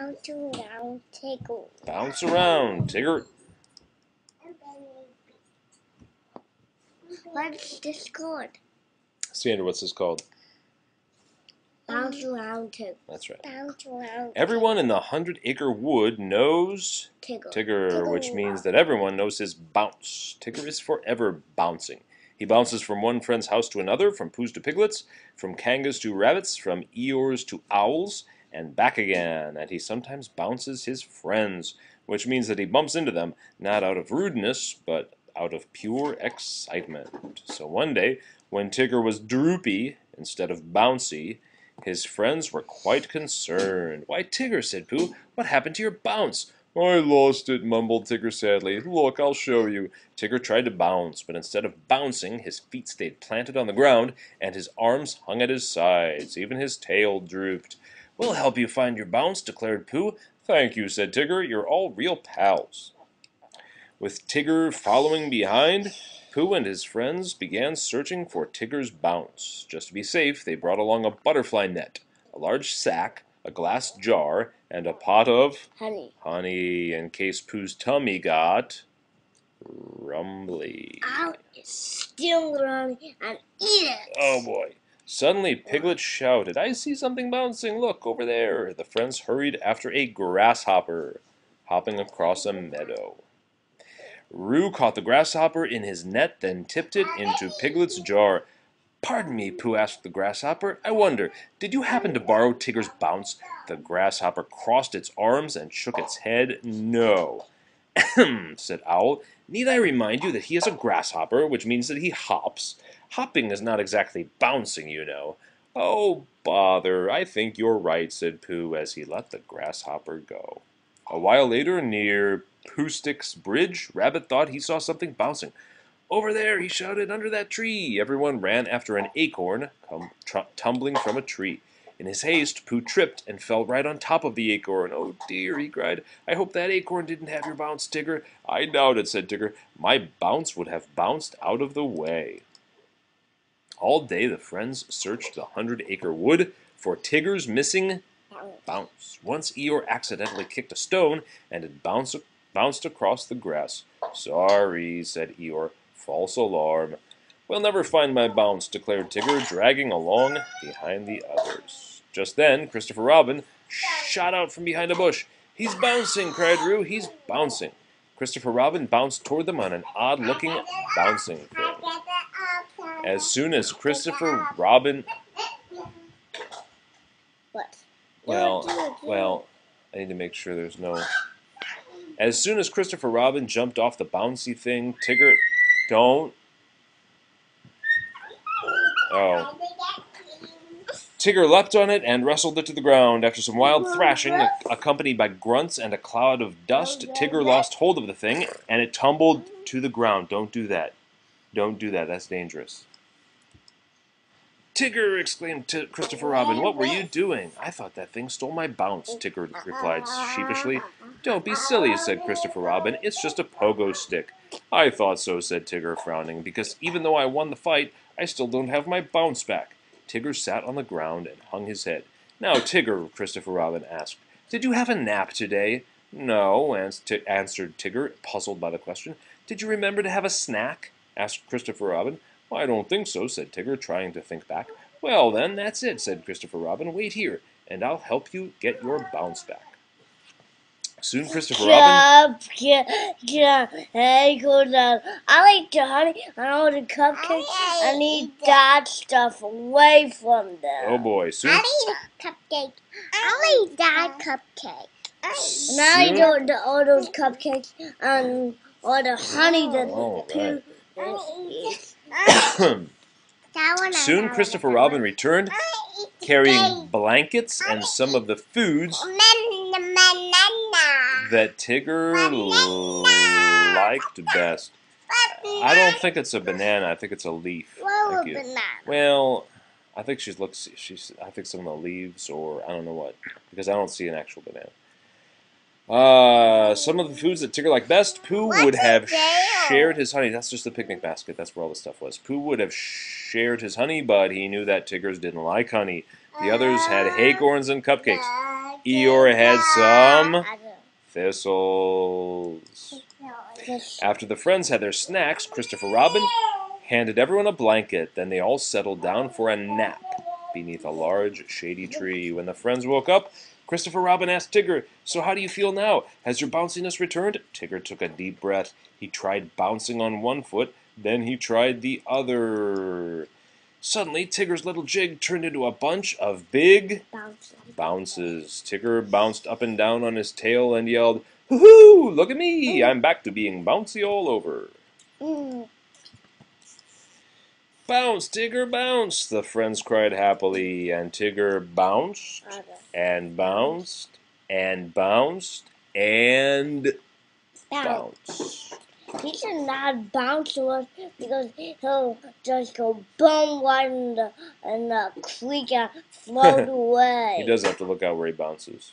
Bounce around, Tigger. Bounce around, Tigger. What's this called? Sandra, what's this called? Bounce around, Tigger. That's right. Bounce around. Everyone in the 100-acre wood knows Tigger, which means that everyone knows his bounce. Tigger is forever bouncing. He bounces from one friend's house to another, from Poohs to Piglets, from Kangas to rabbits, from Eeyores to owls, and back again. And he sometimes bounces his friends, which means that he bumps into them, not out of rudeness, but out of pure excitement. So one day, when Tigger was droopy instead of bouncy, his friends were quite concerned. "Why, Tigger," said Pooh, "what happened to your bounce?" "I lost it," mumbled Tigger sadly. "Look, I'll show you." Tigger tried to bounce, but instead of bouncing, his feet stayed planted on the ground, and his arms hung at his sides. Even his tail drooped. "We'll help you find your bounce," declared Pooh. "Thank you," said Tigger. "You're all real pals." With Tigger following behind, Pooh and his friends began searching for Tigger's bounce. Just to be safe, they brought along a butterfly net, a large sack, a glass jar, and a pot of honey in case Pooh's tummy got rumbly. I'll steal the honey and eat it. Oh boy. Suddenly, Piglet shouted, "I see something bouncing. Look, over there." The friends hurried after a grasshopper, hopping across a meadow. Roo caught the grasshopper in his net, then tipped it into Piglet's jar. "Pardon me," Pooh asked the grasshopper. "I wonder, did you happen to borrow Tigger's bounce?" The grasshopper crossed its arms and shook its head. "No." "Ahem," said Owl. "Need I remind you that he is a grasshopper, which means that he hops? Hopping is not exactly bouncing, you know." "Oh, bother, I think you're right," said Pooh as he let the grasshopper go. A while later, near Poohstick's bridge, Rabbit thought he saw something bouncing. "Over there," he shouted, "under that tree." Everyone ran after an acorn tumbling from a tree. In his haste, Pooh tripped and fell right on top of the acorn. "Oh dear," he cried. "I hope that acorn didn't have your bounce, Tigger." "I doubt it," said Tigger. "My bounce would have bounced out of the way." All day the friends searched the 100-acre wood for Tigger's missing bounce. Once Eeyore accidentally kicked a stone, and it bounced across the grass. "Sorry," said Eeyore. "False alarm." "We'll never find my bounce," declared Tigger, dragging along behind the others. Just then, Christopher Robin shot out from behind a bush. "He's bouncing!" cried Roo. "He's bouncing!" Christopher Robin bounced toward them on an odd-looking bouncing thing. As soon as Christopher Robin... What? Well, I need to make sure there's no... As soon as Christopher Robin jumped off the bouncy thing, Tigger... Don't... Oh. Tigger leapt on it and wrestled it to the ground. After some wild thrashing, accompanied by grunts and a cloud of dust, Tigger lost hold of the thing, and it tumbled to the ground. Don't do that. Don't do that. That's dangerous. "Tigger!" exclaimed Christopher Robin. "What were you doing?" "I thought that thing stole my bounce," Tigger replied sheepishly. "Don't be silly," said Christopher Robin. "It's just a pogo stick." "I thought so," said Tigger, frowning, "because even though I won the fight, I still don't have my bounce back." Tigger sat on the ground and hung his head. "Now, Tigger," Christopher Robin asked, "did you have a nap today?" "No," answered Tigger, puzzled by the question. "Did you remember to have a snack?" asked Christopher Robin. "I don't think so," said Tigger, trying to think back. "Well, then, that's it," said Christopher Robin. "Wait here, and I'll help you get your bounce back." Soon Christopher Robin... Hey, go down. I like the honey and all the cupcakes. I need that stuff away from them. Oh boy, soon... I need a cupcake. I like that cupcake. And I don't all those cupcakes and all the honey that Pooh Soon Christopher Robin returned, carrying blankets and some of the foods that Tigger liked best. I don't think it's a banana. I think it's a leaf. Thank you. Well, I think I think some of the leaves, or I don't know what, because I don't see an actual banana. Some of the foods that Tigger liked best, Pooh would have shared his honey. That's just the picnic basket. That's where all the stuff was. Pooh would have shared his honey, but he knew that Tigger's didn't like honey. The others had acorns and cupcakes. Eeyore had some thistles. After the friends had their snacks, Christopher Robin handed everyone a blanket. Then they all settled down for a nap beneath a large, shady tree. When the friends woke up, Christopher Robin asked Tigger, "So how do you feel now? Has your bounciness returned?" Tigger took a deep breath. He tried bouncing on one foot, then he tried the other. Suddenly, Tigger's little jig turned into a bunch of big bounces. Tigger bounced up and down on his tail and yelled, "Hoo-hoo! Look at me! I'm back to being bouncy all over." "Bounce, Tigger, bounce!" the friends cried happily, and Tigger bounced and bounced and bounced and bounced. He should not bounce to us because he'll just go boom right in the creek and float away. He does have to look out where he bounces.